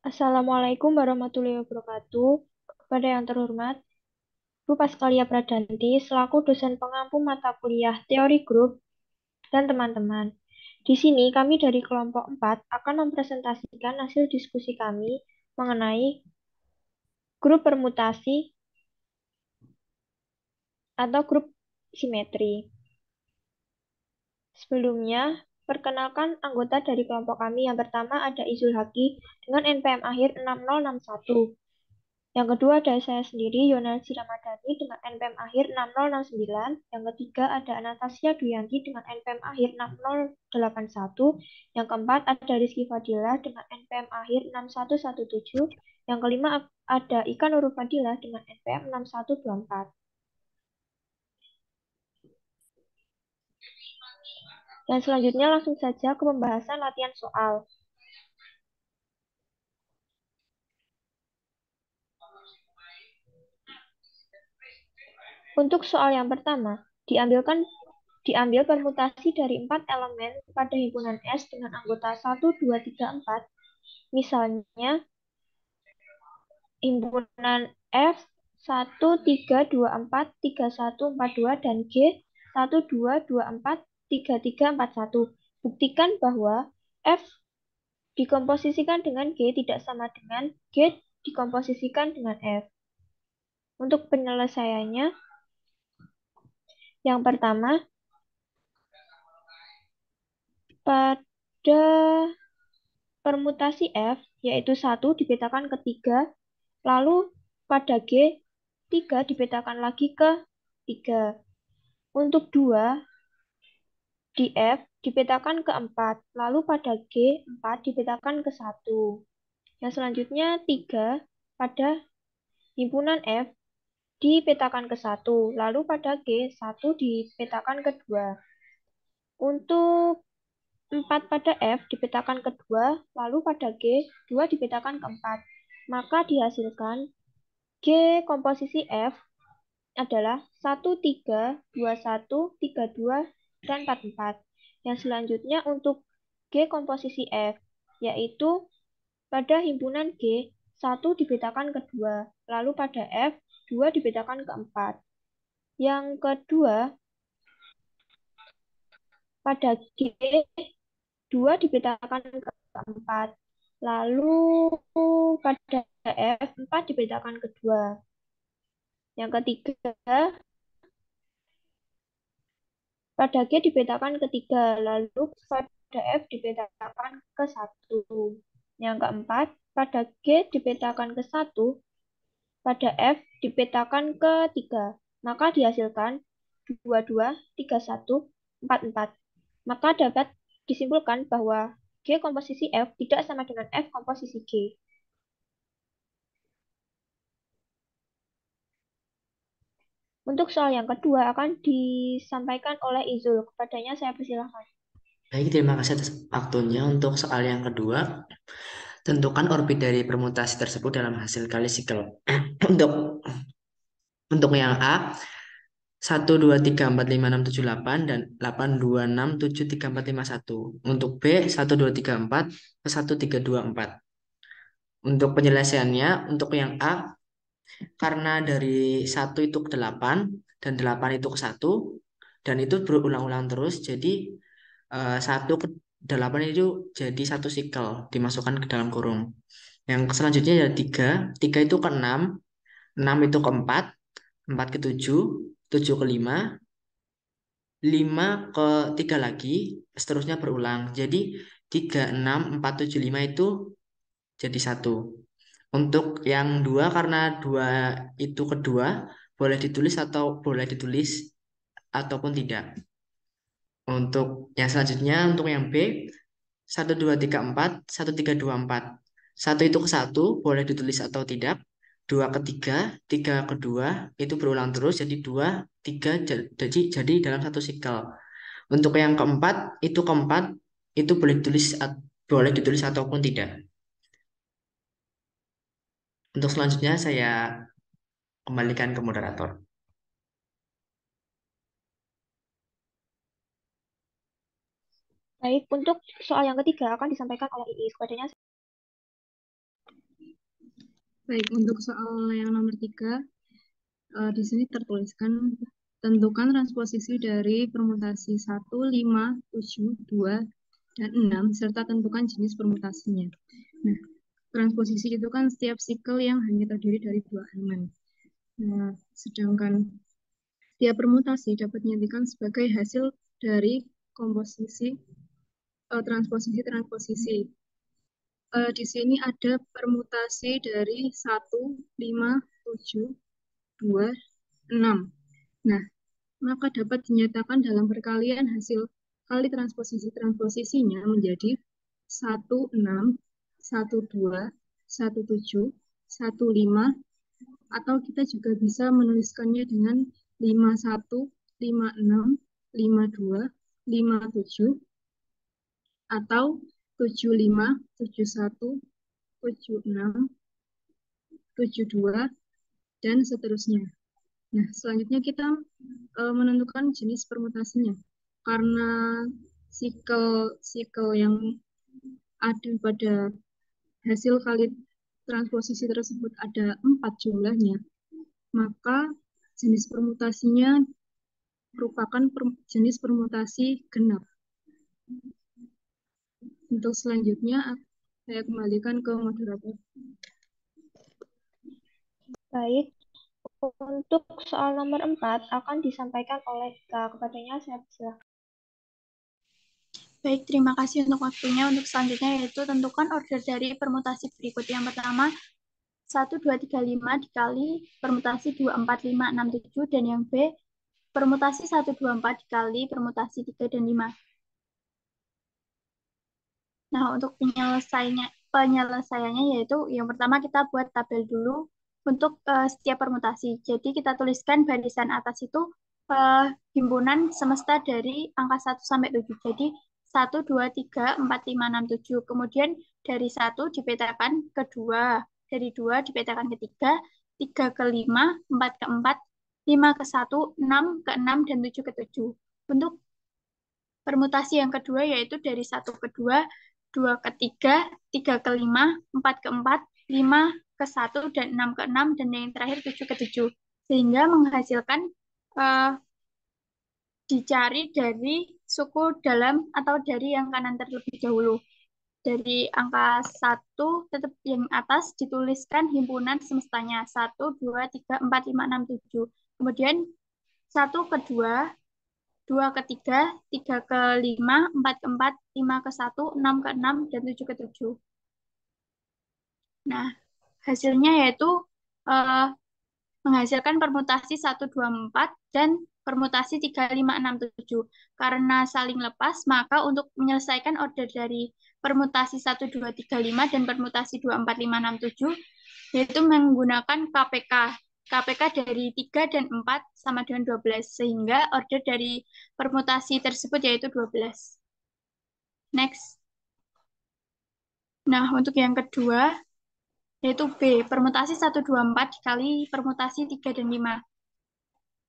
Assalamualaikum warahmatullahi wabarakatuh. Kepada yang terhormat, Bu Paskalia Pradanti, selaku dosen pengampu mata kuliah teori grup dan teman-teman. Di sini kami dari kelompok 4 akan mempresentasikan hasil diskusi kami mengenai grup permutasi atau grup simetri. Sebelumnya, perkenalkan anggota dari kelompok kami. Yang pertama ada Izul Haki dengan NPM akhir 6061. Yang kedua ada saya sendiri, Yonelsi Ramadhani dengan NPM akhir 6069. Yang ketiga ada Anastasia Duyanti dengan NPM akhir 6081. Yang keempat ada Rizky Fadilah dengan NPM akhir 6117. Yang kelima ada Ika Nurul Fadilah dengan NPM 6124. Dan selanjutnya langsung saja ke pembahasan latihan soal. Untuk soal yang pertama, diambil permutasi dari 4 elemen pada himpunan S dengan anggota 1, 2, 3, 4. Misalnya, himpunan F 1, 3, 2, 4, 3, 1, 4, 2, dan G 1, 2, 2, 4, 3, 3, 4, 1. Buktikan bahwa F dikomposisikan dengan G tidak sama dengan G dikomposisikan dengan F. Untuk penyelesaiannya, yang pertama, pada permutasi F, yaitu 1 dipetakan ke 3, lalu pada G, 3 dipetakan lagi ke 3. Untuk 2, di F dipetakan ke 4, lalu pada G, 4 dipetakan ke 1. Yang selanjutnya 3 pada himpunan F dipetakan ke 1, lalu pada G, 1 dipetakan ke 2. Untuk 4 pada F dipetakan ke 2, lalu pada G, 2 dipetakan ke 4. Maka dihasilkan G komposisi F adalah 1, 3, 2, 1, 3, 2, dan 4, 4. Yang selanjutnya untuk G komposisi F, yaitu pada himpunan G, 1 dibetakan ke 2, lalu pada F, 2 dibetakan ke 4. Yang kedua, pada G, 2 dibetakan ke 4, lalu pada F, 4 dibetakan ke 2. Yang ketiga, pada G dibetakan ke 3, lalu pada F dibetakan ke 1. Yang keempat, pada G dipetakan ke 1, pada F dipetakan ke 3. Maka dihasilkan 2, 2, 3, 1, 4, 4. Maka dapat disimpulkan bahwa G komposisi F tidak sama dengan F komposisi G. Untuk soal yang kedua akan disampaikan oleh Izul. Kepadanya saya persilahkan. Baik, terima kasih atas waktunya. Untuk soal yang kedua, tentukan orbit dari permutasi tersebut dalam hasil kali sikel. Untuk untuk yang A, 1, 2, 3, 4, 5, 6, 7, 8 dan 8, 2, 6, 7, 3, 4, 5, 1. Untuk B, 1, 2, 3, 4, 1, 3, 2, 4. Untuk penyelesaiannya, untuk yang A, karena dari 1 itu ke 8 dan 8 itu ke 1 dan itu berulang-ulang terus, jadi 1 ke 8 itu jadi satu sikel dimasukkan ke dalam kurung. Yang selanjutnya ada 3, 3 itu ke 6, 6 itu ke 4, 4 ke 7, 7 ke 5, 5 ke 3 lagi, seterusnya berulang. Jadi 3, 6, 4, 7, 5 itu jadi satu. Untuk yang dua, karena dua itu kedua, boleh ditulis atau boleh ditulis ataupun tidak. Untuk yang selanjutnya, untuk yang B, 1, 2, 3, 4, 1, 3, 2, 4. Satu itu ke satu, boleh ditulis atau tidak. Dua ke tiga, tiga ke dua, itu berulang terus, jadi dua, tiga, jadi dalam satu sikel. Untuk yang keempat, itu boleh ditulis ataupun tidak. Untuk selanjutnya saya kembalikan ke moderator. Baik, untuk soal yang ketiga akan disampaikan oleh Iis. Kepadanya Baik, untuk soal yang nomor 3, di sini tertuliskan tentukan transposisi dari permutasi 1, 5, 7, 2, dan 6, serta tentukan jenis permutasinya. Nah, transposisi itu kan setiap sikel yang hanya terdiri dari 2 elemen. Nah, sedangkan setiap permutasi dapat dinyatakan sebagai hasil dari komposisi transposisi-transposisi. Di sini ada permutasi dari 1, 5, 7, 2, 6. Nah, maka dapat dinyatakan dalam perkalian hasil kali transposisi-transposisinya menjadi 1,6, 1,2, 1,7, 1,5, atau kita juga bisa menuliskannya dengan 5,1, 5,6, 5,2, 5,7, atau 7,5, 7,1, 7,6, 7,2, dan seterusnya. Nah, selanjutnya kita menentukan jenis permutasinya. Karena sikel yang ada pada hasil kali transposisi tersebut ada 4 jumlahnya, maka jenis permutasinya merupakan jenis permutasi genap. Untuk selanjutnya, saya kembalikan ke moderator. Baik, untuk soal nomor 4 akan disampaikan oleh Kak. Kepadanya saya persilakan. Baik, terima kasih untuk waktunya. Untuk selanjutnya yaitu tentukan order dari permutasi berikut. Yang pertama, 1, 2, 3, 5 dikali permutasi 2, 4, 5, 6, 7. Dan yang B, permutasi 1, 2, 4 dikali permutasi 3 dan 5. Nah, untuk penyelesaiannya yaitu yang pertama kita buat tabel dulu untuk setiap permutasi. Jadi kita tuliskan barisan atas itu himpunan semesta dari angka 1 sampai 7. Jadi 1, 2, 3, 4, 5, 6, 7. Kemudian dari 1 dipetakan ke 2, dari 2 dipetakan ke 3, 3 ke 5, 4 ke 4, 5 ke 1, 6 ke 6, dan 7 ke 7. Untuk permutasi yang kedua yaitu dari 1 ke 2, 2 ke 3, 3 ke 5, 4 ke 4, 5 ke 1, dan 6 ke 6, dan yang terakhir 7 ke 7. Sehingga menghasilkan dicari dari suku dalam atau dari yang kanan terlebih dahulu. Dari angka 1 tetap yang atas dituliskan himpunan semestanya. 1, 2, 3, 4, 5, 6, 7. Kemudian 1 ke 2, 2 ke 3, 3 ke 5, 4 ke 4, 5 ke 1, 6 ke 6, dan 7 ke 7. Nah, hasilnya yaitu menghasilkan permutasi 1, 2, 4 dan permutasi 3, 5, 6, 7. Karena saling lepas, maka untuk menyelesaikan order dari permutasi 1, 2, 3, 5 dan permutasi 2, 4, 5, 6, 7 yaitu menggunakan KPK. KPK dari 3 dan 4 sama dengan 12, sehingga order dari permutasi tersebut yaitu 12. Next. Nah, untuk yang kedua, yaitu B, permutasi 1, 2, 4 dikali permutasi 3 dan 5.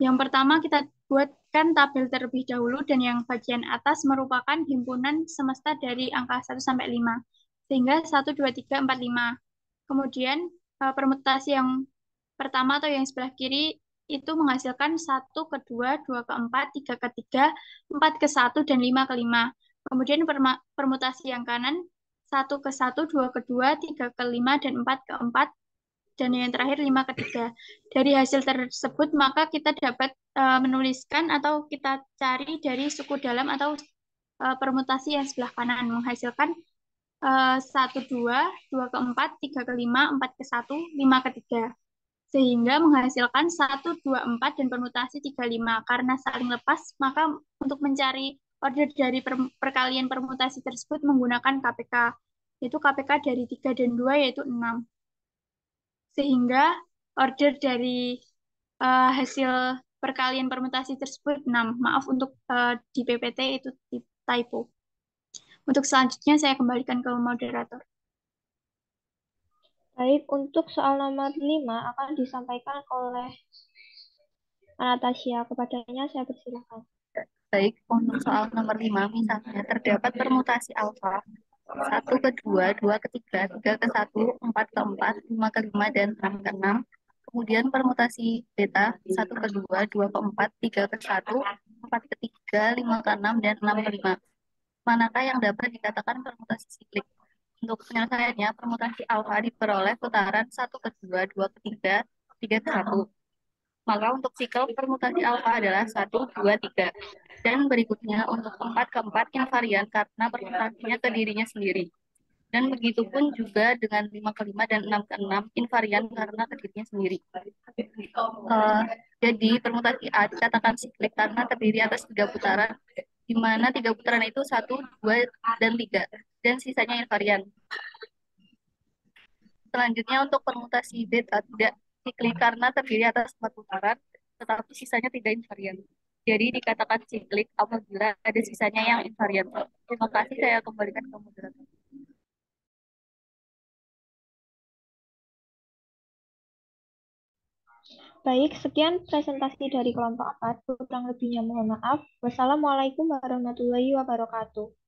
Yang pertama kita buatkan tabel terlebih dahulu, dan yang bagian atas merupakan himpunan semesta dari angka 1 sampai 5. Sehingga 1, 2, 3, 4, 5. Kemudian permutasi yang pertama atau yang sebelah kiri itu menghasilkan 1 ke 2, 2 ke 4, 3 ke 3, 4 ke 1, dan 5 ke 5. Kemudian permutasi yang kanan 1 ke 1, 2 ke 2, 3 ke 5, dan 4 ke 4, dan yang terakhir 5 ke 3. Dari hasil tersebut maka kita dapat menuliskan atau kita cari dari suku dalam atau permutasi yang sebelah kanan, menghasilkan 1, 2, 2 ke 4, 3 ke 5, 4 ke 1, 5 ke 3. Sehingga menghasilkan 1, 2, 4 dan permutasi 3, 5. Karena saling lepas, maka untuk mencari order dari perkalian permutasi tersebut menggunakan KPK. Yaitu KPK dari 3 dan 2 yaitu 6. Sehingga order dari hasil perkalian permutasi tersebut 6. Maaf untuk di PPT itu typo. Untuk selanjutnya saya kembalikan ke moderator. Baik, untuk soal nomor 5 akan disampaikan oleh Anastasia. Kepadanya saya persilakan. Baik, untuk soal nomor 5 misalnya terdapat permutasi alfa 1 ke 2, 2 ke 3, 3 ke 1, 4 ke 4, 5 ke 5, dan 6 ke 6. Kemudian permutasi beta 1 ke 2, 2 ke 4, 3 ke 1, 4 ke 3, 5 ke 6, dan 6 ke 5. Manakah yang dapat dikatakan permutasi siklik? Untuk penyelesaiannya, permutasi alfa diperoleh putaran 1 ke 2, 2 ke 3, 3 ke 1. Maka untuk sikel permutasi alfa adalah 1, 2, 3. Dan berikutnya untuk 4 ke 4 invarian karena permutasinya ke dirinya sendiri. Dan begitu pun juga dengan 5 ke 5 dan 6 ke 6 invarian karena ke dirinya sendiri. Jadi permutasi A dikatakan siklik karena terdiri atas 3 putaran, di mana 3 putaran itu 1, 2, dan 3. Dan sisanya invarian. Selanjutnya untuk permutasi beta tidak siklik karena terdiri atas 4 putaran, tetapi sisanya tidak invarian. Jadi dikatakan siklik apabila ada sisanya yang invarian. Terima kasih, saya kembalikan ke moderator. Baik, sekian presentasi dari kelompok 4. Kurang lebihnya mohon maaf. Wassalamualaikum warahmatullahi wabarakatuh.